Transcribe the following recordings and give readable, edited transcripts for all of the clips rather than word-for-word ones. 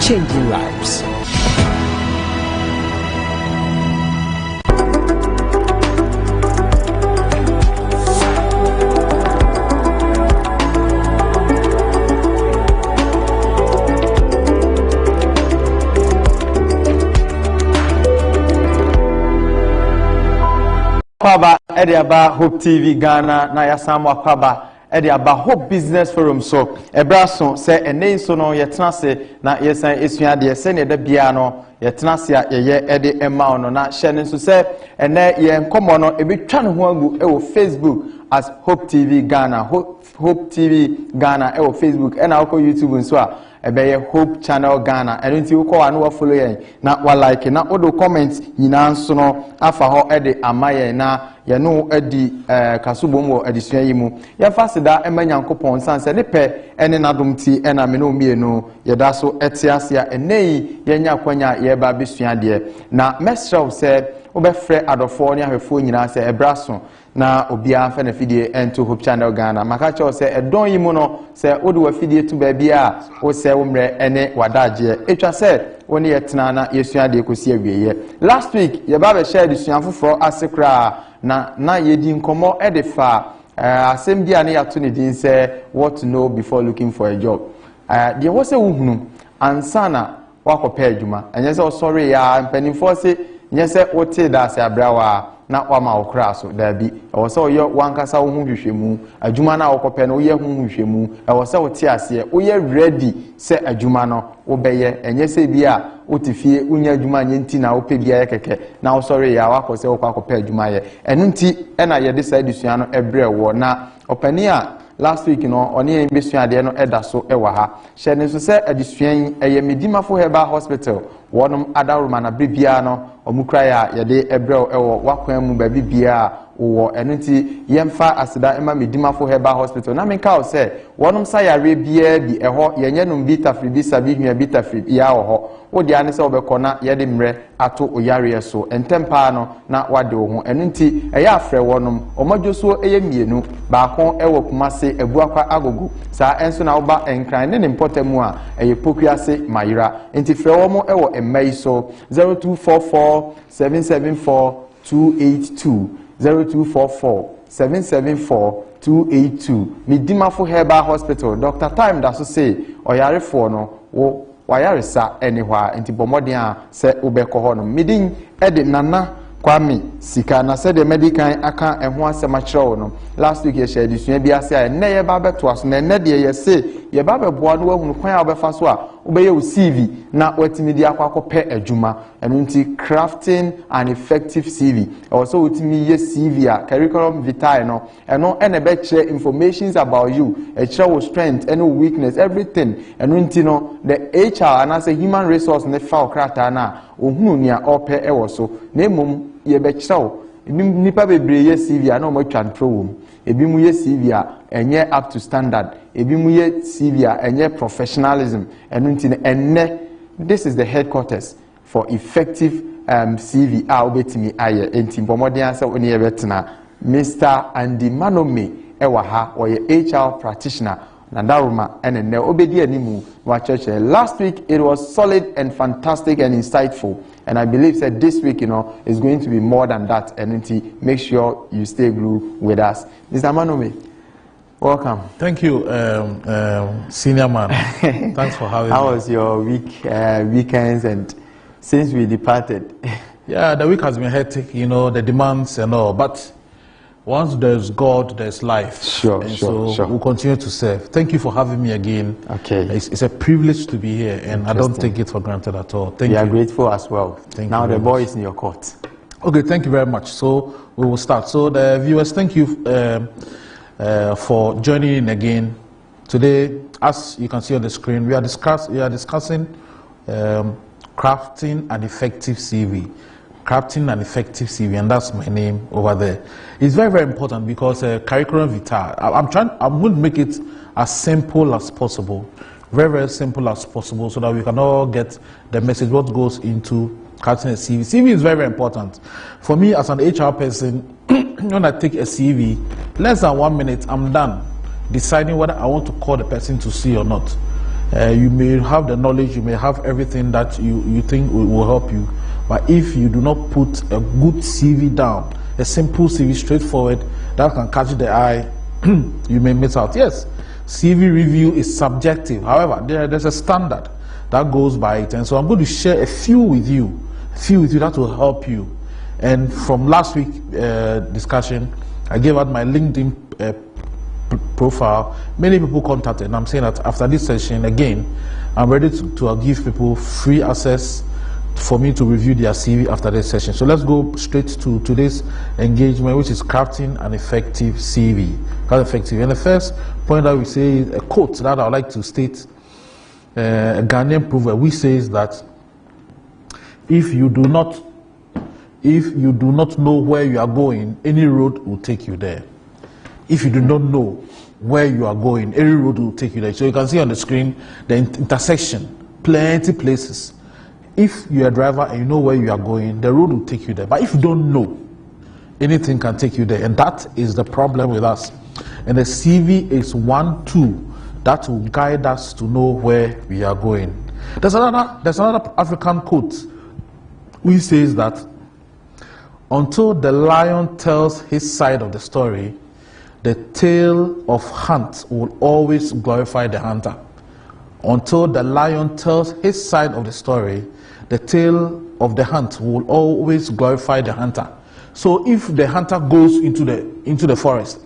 changing lives. Kwaba Ediaba Hope TV Ghana na yasamu kwaba Ediaba Hope Business Forum so ebraso se ene so no yetenase na yesan esuade se ne da bia no yetenase a ye ede ema no na hye ne so se ene ye nkomo no ebetwa ne ho agu e wo Facebook as Hope TV Ghana Hope TV Ghana e wo Facebook e na ko YouTube nso a ebeye Hope Channel Ghana eno nti wo wa no wa follow yen na wa like na odo comment nyina nso no afa ho ede amaye na ye no edi kasubom wo adisua yi mu ye fasida emanyankopon sanse ne pe ene nadomti ena me no mienu ye da so etiasia enei ye nya kwanya ye ba besua de na mesrew se obefre adofo ne ahwefo nyina se ebraso na obia fa na fidie ento Hope Channel Ghana maka cho se edon yi mu no se odi wa fidie tu ba bia wo se wo mre ene wadaje etwa se woni yetena na yesua de kosi awieye last week ye ba be share disua foforo asekra na yedi nkomo edefa asem bia na yato ne din se what to know before looking for a job de wo se wo hunu ansana wakopa adwuma enye se sorry ya mpanimfo se nye se wote da se abrawa na wama okra so da bi e wo se oyo wankasa wo hu hwehwemu adwuma na wokopa no ye hu hwehwemu e wo se wote ase wo ye ready se adwuma no wo beye enye se bia wotifie unya adwuma nye nti na wo pe bia ye keke na wo sorry ya wakose wo kwakopa adwuma ye enu nti e na ye de side disua no ebre wo na opani a last week no oni en besuade no eda so e wa ha hye ne so se adisuan eye Medimafo Herbal Hospital wonum adaruma na bibia no omukra ya ye de ebrel e wo wakwan mu ba bibia wo enu nti yemfa asida ema Medimafo Herbal Hospital na menka o se wonum sayare bia bi eho yenye num bitafri bi sabi hia bitafri ya wo ho wo dia ne se obekona ye de mre ato oyare so entempa no na wade wo ho enu nti eya afre wonum omadwoso eye mienu ba ko e wo Kumase ebuakwa agogo sa enso na oba enkran ne importamu a eye pokuase mayira enti frɛ wo mo e wo emai so 0244 774 282 0244 774 282 Medimafo Herbal Hospital Dr. Time da so say oyarefo no wo wayaresa enihwa enti bomodin a se ubekọ ho no midin ede nana Kwame sika na se de medical aka eho asema kyerɛ no last week ye share disua bi ase a ne ye ba beto aso na ne de ye se ye ba beboa no wahunu kwan a obefa so a obeye wo CV na watimi di akwakope adwuma eno nti crafting an effective CV also watimi ye CV a curriculum vitae no eno ene be kyerɛ informations about you e kyerɛ wo strength and weakness everything eno nti no the HR and as a human resource ne fa okrata na ohunu nia ope e wo so na emom ye be kyerɛ nipa bebre ye CV a na mo twa ntro wo ebi mu ye CV a enye up to standard ebi mu ye CV a enye professionalism enu nti enne this is the headquarters for effective CV a obetimi aye enti bomodin ase oni ye betena Mr. Andy Manome ewa ha or HR practitioner na daruma enne obedi animu wa church last week it was solid and fantastic and insightful and I believe that this week is going to be more than that and make sure you stay glued with us. Mr. Manome, welcome. Thank you, senior man. Thanks for having me. How was your weekends and since we departed? Yeah, the week has been hectic, the demands and all, but once there's God, there's life. Sure. We'll continue to serve. Thank you for having me again. Okay. It's a privilege to be here, and I don't take it for granted at all. Thank you. We are grateful as well. Now the ball is in your court. Okay, thank you very much. So we will start. So the viewers, thank you for joining in again. Today, as you can see on the screen, we are discussing crafting an effective CV. Crafting an effective CV, and that's my name over there. It's very, very important because curriculum vitae. I'm going to make it as simple as possible, very, very simple as possible, so that we can all get the message what goes into crafting a CV. CV is very, very important for me as an HR person. When I take a CV, less than 1 minute, I'm done deciding whether I want to call the person to see or not. You may have the knowledge, you may have everything that you think will help you, but if you do not put a good CV down, a simple CV, straightforward, that can catch the eye, you may miss out. Yes, CV review is subjective. However, there's a standard that goes by it, and so I'm going to share a few with you that will help you. And from last week's discussion, I gave out my LinkedIn profile. Many people contacted, and I'm saying that after this session, again, I'm ready to give people free access for me to review their CV after this session. So let's go straight to today's engagement, which is crafting an effective CV. And the first point that we say is a quote that I would like to state, a Ghanaian proverb, which says that if you do not know where you are going, any road will take you there. If you do not know where you are going, any road will take you there. So you can see on the screen the intersection, plenty places. If you're a driver and you know where you are going, the road will take you there. But if you don't know, anything can take you there. And that is the problem with us. And the CV is one tool that will guide us to know where we are going. There's another African quote which says that until the lion tells his side of the story, the tale of hunt will always glorify the hunter. Until the lion tells his side of the story, the tale of the hunt will always glorify the hunter. So if the hunter goes into the forest,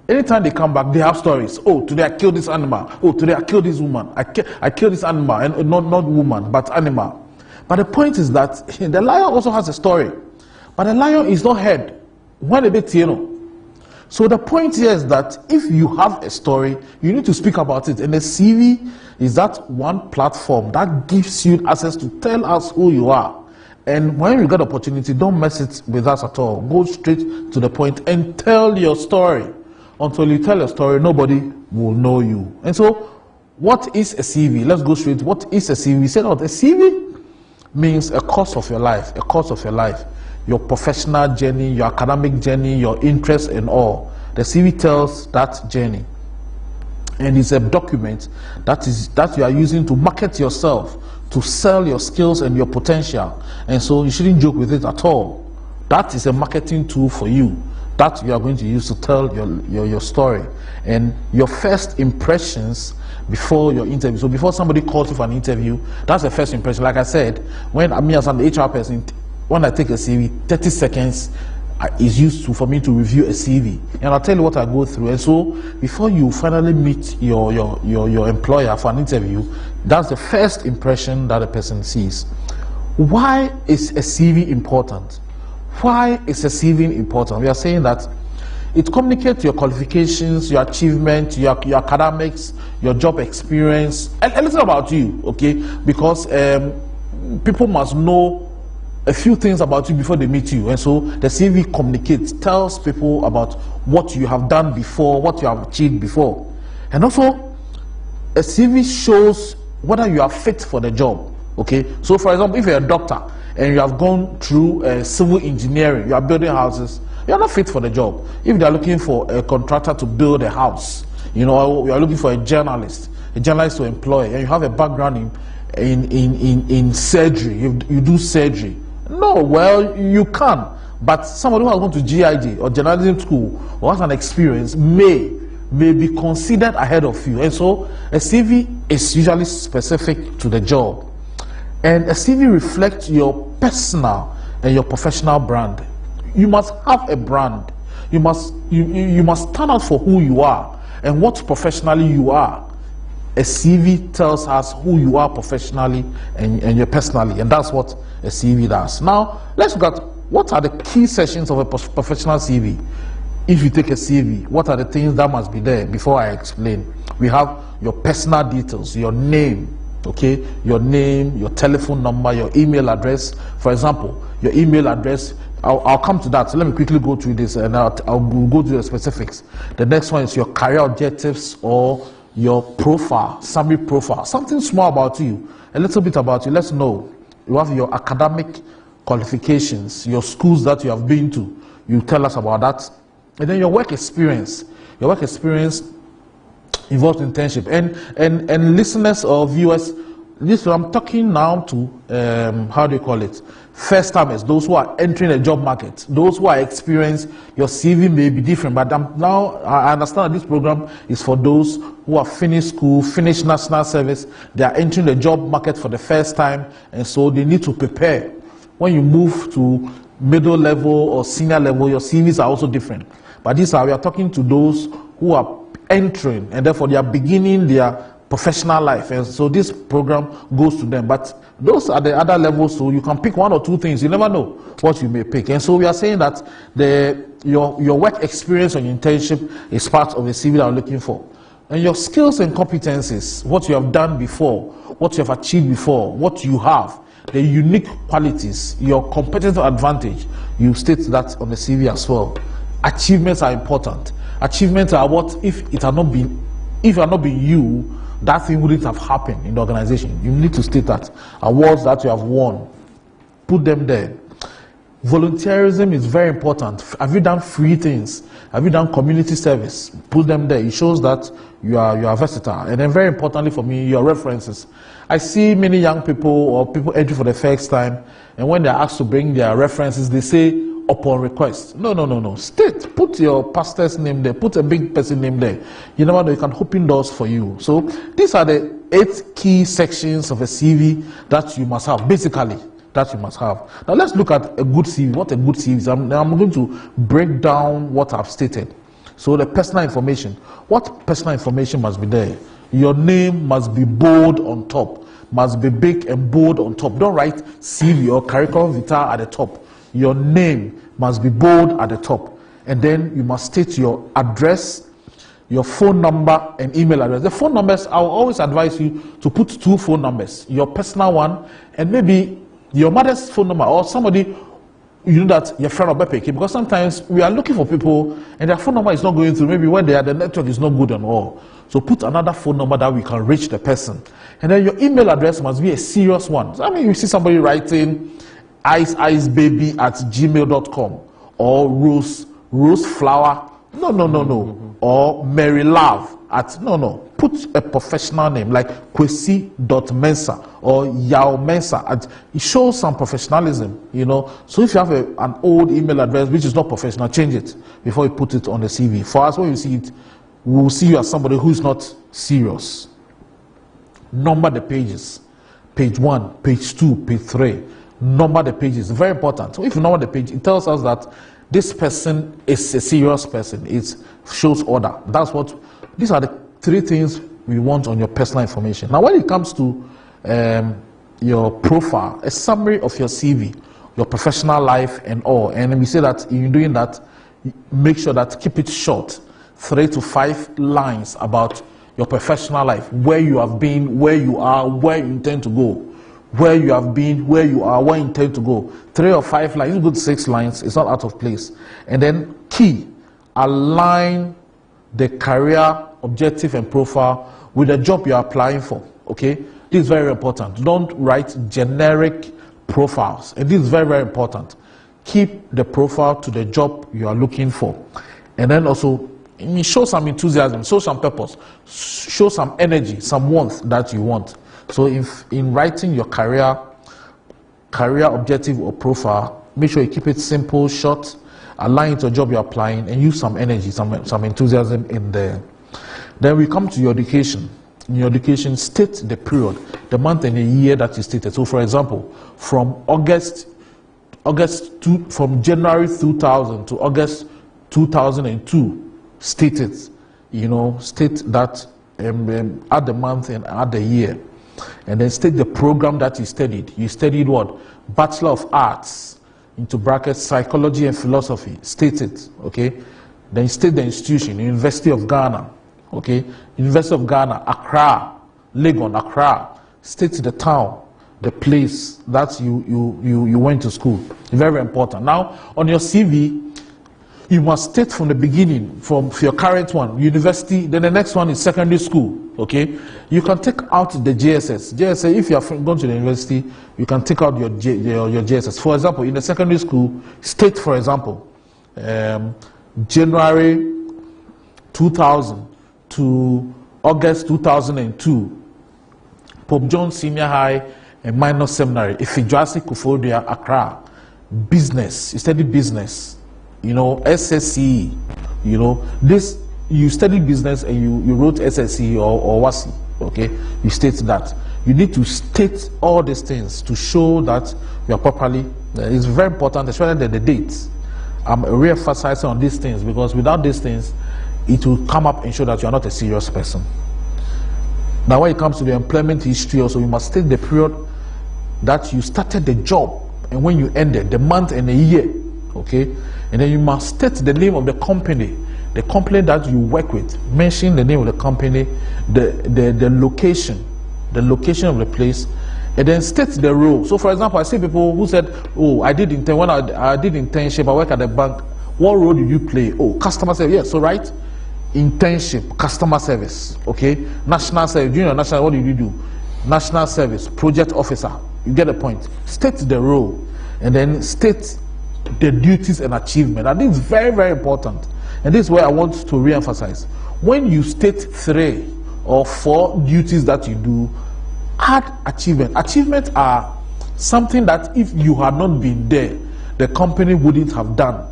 anytime they come back, they have stories. Oh, today I killed this animal. Oh, today I killed this woman. I killed this animal, and not woman, but animal. But the point is that the lion also has a story. But the lion is not heard when a bit, So the point here is that if you have a story, you need to speak about it. And the CV is that one platform that gives you access to tell us who you are. And when you get opportunity, don't mess it with us at all. Go straight to the point and tell your story. Until you tell a story, nobody will know you. And so, what is a CV? Let's go straight. What is a CV? We said that a CV means a course of your life. A course of your life. Your professional journey, your academic journey, your interests and all. The CV tells that journey. And it's a document that you are using to market yourself, to sell your skills and your potential. And so you shouldn't joke with it at all. That is a marketing tool for you that you are going to use to tell your story. And your first impressions before your interview. So before somebody calls you for an interview, that's the first impression. Like I said, when me as an HR person, when I take a CV, 30 seconds is used for me to review a CV. And I'll tell you what I go through. And so before you finally meet your employer for an interview, that's the first impression that a person sees. Why is a CV important? Why is a CV important? We are saying that it communicates your qualifications, your achievements, your academics, your job experience, a little about you, okay? Because people must know a few things about you before they meet you. And so the CV communicates, tells people about what you have done before, what you have achieved before. And also, a CV shows whether you are fit for the job, okay? So for example, if you're a doctor and you have gone through civil engineering, you are building houses, you are not fit for the job. If they are looking for a contractor to build a house, you know, you are looking for a journalist to employ, and you have a background in surgery, you do surgery. No, well, you can, but somebody who has gone to GIJ or journalism school or has an experience may be considered ahead of you. And so a CV is usually specific to the job. And a CV reflects your personal and your professional brand. You must have a brand. You must stand out for who you are and what professionally you are. A CV tells us who you are professionally and you personally, and that's what a CV does. Now, let's look at what are the key sections of a professional CV. If you take a CV, what are the things that must be there before I explain? We have your personal details, your name, okay? Your name, your telephone number, your email address. For example, your email address, I'll come to that. So let me quickly go through this and I'll go through the specifics. The next one is your career objectives or your profile, summary profile, something small about you, a little bit about you. Let's know. You have your academic qualifications, your schools that you have been to. You tell us about that. And then your work experience. Your work experience involved internship. And listeners or viewers, this I'm talking now to how do you call it? First timers, those who are entering the job market, those who are experienced. Your CV may be different, but I understand that this program is for those who have finished school, finished national service. They are entering the job market for the first time, and so they need to prepare. When you move to middle level or senior level, your CVs are also different. But we are talking to those who are entering, and therefore they are beginning their professional life, and so this program goes to them. But those are the other levels, so you can pick one or two things. You never know what you may pick. And so we are saying that your work experience and internship is part of the CV that I'm looking for. And your skills and competencies, what you have done before, what you have achieved before, what you have, the unique qualities, your competitive advantage, you state that on the CV as well. Achievements are important. Achievements are what, if it had not been you, that thing wouldn't have happened in the organization. You need to state that. Awards that you have won, put them there. Volunteerism is very important. Have you done free things? Have you done community service? Put them there. It shows that you are versatile. And then very importantly for me, your references. I see many young people or people entering for the first time, and when they're asked to bring their references, they say upon request. No. State. Put your pastor's name there. Put a big person name there. You never know, you can open doors for you. So these are the 8 key sections of a CV that you must have, basically, that you must have. Now let's look at a good CV. What a good CV is. I'm going to break down what I've stated. So the personal information. What personal information must be there? Your name must be bold on top. Must be big and bold on top. Don't write CV or curriculum vitae at the top. Your name must be bold at the top. And then you must state your address, your phone number, and email address. The phone numbers, I will always advise you to put 2 phone numbers. Your personal one, and maybe your mother's phone number, or somebody, you know that your friend or Bepe, because sometimes we are looking for people, and their phone number is not going through. Maybe when they are, the network is not good and all. So put another phone number that we can reach the person. And then your email address must be a serious one. So, I mean, you see somebody writing icebabey@gmail.com or roseflower, no, or marylove no. Put a professional name like Kwesi.Mensa or Yao Mensa. It shows some professionalism, you know. So if you have an old email address which is not professional, change it before you put it on the CV. For us, when you see it, we will see you as somebody who is not serious. Number the pages. Page 1, page 2, page 3. Number the pages. Very important. So if you number the page, it tells us that this person is a serious person. It shows order. These are the 3 things we want on your personal information. Now when it comes to your profile, a summary of your CV, your professional life and all, and we say that in doing that, make sure that keep it short, 3 to 5 lines about your professional life, where you have been, where you are, where you intend to go. Where you have been, where you are, where you intend to go. 3 or 5 lines, you go to 6 lines, it's not out of place. And then key, align the career objective and profile with the job you are applying for. Okay, this is very important. Don't write generic profiles, and this is very, very important. Keep the profile to the job you are looking for. And then also show some enthusiasm, show some purpose, show some energy, some warmth that you want. So if in writing your career objective or profile, make sure you keep it simple, short, align to a job you're applying, and use some energy, some enthusiasm in there. Then we come to your education. In your education, state the period, the month and the year that you stated. So for example, from from January 2000 to August 2002, state it. You know, state that add the month and add the year. And then state the program that you studied. You studied what? Bachelor of Arts, into brackets, Psychology and Philosophy. State it, okay? Then state the institution, University of Ghana, okay? University of Ghana, Accra, Legon, Accra. State the town, the place that you went to school. Very, very important. Now, on your CV, you must state from the beginning, from your current one, university, then the next one is secondary school, okay? You can take out the JSS. JSS, if you are going to the university, you can take out your JSS. For example, in the secondary school, state, for example, January 2000 to August 2002, Pope John Senior High and Minor Seminary, Ifejuase Kufuor, Accra. Business, you study business, you know, SSCE, you know, this, you study business and you wrote SSCE or WASI, okay? You state that. You need to state all these things to show that you are properly, it's very important, especially the dates. I'm re-emphasizing on these things because without these things, it will come up and show that you are not a serious person. Now, when it comes to the employment history also, you must state the period that you started the job and when you ended, the month and the year, okay? And then you must state the name of the company that you work with. Mention the name of the company, the location of the place, and then state the role. So, for example, I see people who said, "Oh, when I did internship, I work at the bank. What role did you play? Oh, customer service. Yes, so right, internship, customer service, okay? National service. Junior national. What did you do? National service, project officer. You get the point. State the role, and then state the duties and achievement. And this is very, very important. And this is where I want to re-emphasize. When you state 3 or 4 duties that you do, add achievement. Achievements are something that if you had not been there, the company wouldn't have done.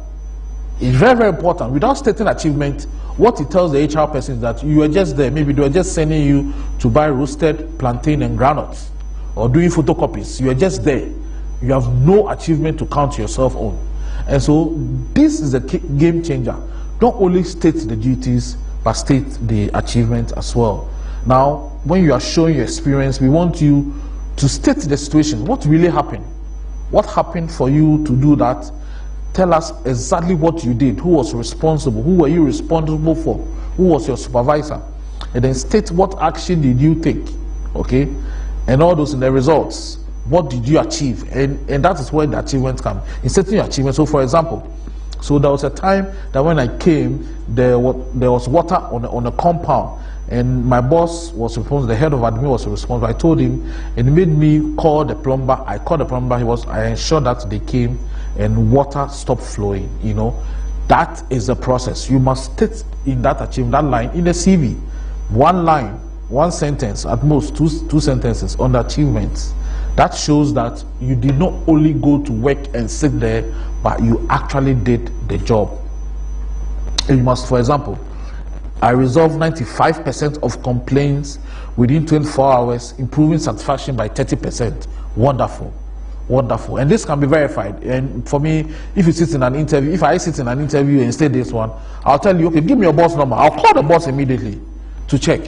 It's very, very important. Without stating achievement, what it tells the HR person is that you were just there. Maybe they were just sending you to buy roasted plantain and granules, or doing photocopies. You are just there. You have no achievement to count yourself on. And so this is a game changer. Don't only state the duties, but state the achievement as well. Now, when you are showing your experience, we want you to state the situation. What really happened? What happened for you to do that? Tell us exactly what you did. Who was responsible? Who were you responsible for? Who was your supervisor? And then state what action did you take, okay? And all those in the results. What did you achieve? And that is where the achievements come. In stating your achievements. So, for example, so there was a time that when I came, there was water on a compound, and my boss was responsible. The head of admin was responsible. I told him, and he made me call the plumber. I called the plumber. I ensured that they came and water stopped flowing. You know, that is the process. You must state in that achievement, that line in the CV, 1 line, 1 sentence, at most 2 sentences on the achievements. That shows that you did not only go to work and sit there, but you actually did the job. And you must, for example, I resolved 95% of complaints within 24 hours, improving satisfaction by 30%. Wonderful. Wonderful. And this can be verified. And for me, if you sit in an interview, if I sit in an interview and state this one, I'll tell you, okay, give me your boss number. I'll call the boss immediately to check.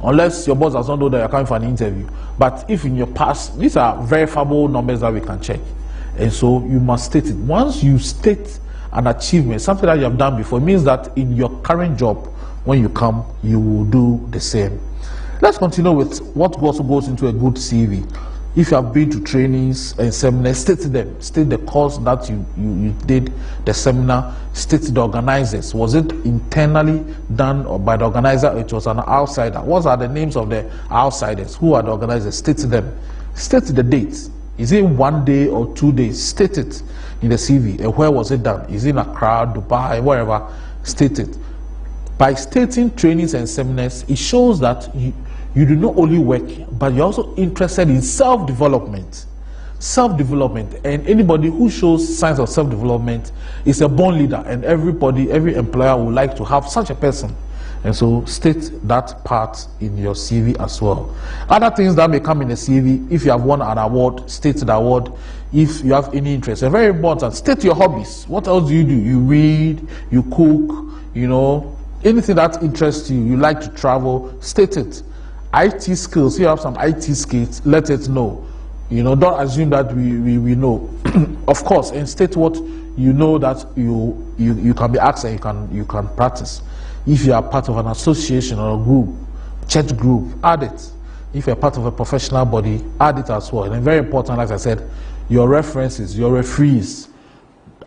Unless your boss does not know that you're coming for an interview. But if in your past, these are verifiable numbers that we can check. And so you must state it. Once you state an achievement, something that you have done before, it means that in your current job, when you come, you will do the same. Let's continue with what also goes into a good CV. If you have been to trainings and seminars, state them. State the course that you did, the seminar. State the organizers. Was it internally done or by the organizer, or it was an outsider? What are the names of the outsiders? Who are the organizers? State them. State the dates. Is it 1 day or 2 days? State it in the CV. And where was it done? Is it in Accra, Dubai, wherever? State it. By stating trainings and seminars, it shows that you do not only work, but you're also interested in self-development. Self-development. And anybody who shows signs of self-development is a born leader. And every employer would like to have such a person. And so state that part in your CV as well. Other things that may come in the CV, if you have won an award, state the award. If you have any interest, and very important, state your hobbies. What else do? You read, you cook, you know, anything that interests you, you like to travel, state it. IT skills, you have some IT skills, let it know. You know, don't assume that we know. Of course, and state what you know that you can be asked and you can practice. If you are part of an association or a group, church group, add it. If you're part of a professional body, add it as well. And very important, like I said, your references, your referees,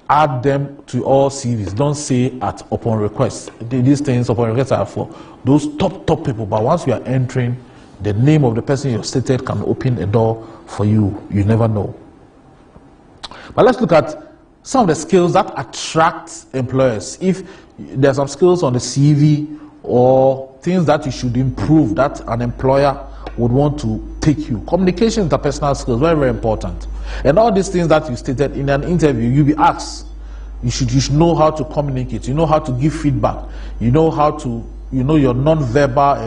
add them to all CVs. Don't say upon request. These things upon request are for those top people. But once you are entering, the name of the person you stated can open a door for you. You never know. But let's look at some of the skills that attract employers. If there's some skills on the CV or things that you should improve that an employer would want to take you. Communication, interpersonal skills, very, very important. And all these things that you stated in an interview, you'll be asked. You should know how to communicate. You know how to give feedback. You know how to, your non-verbal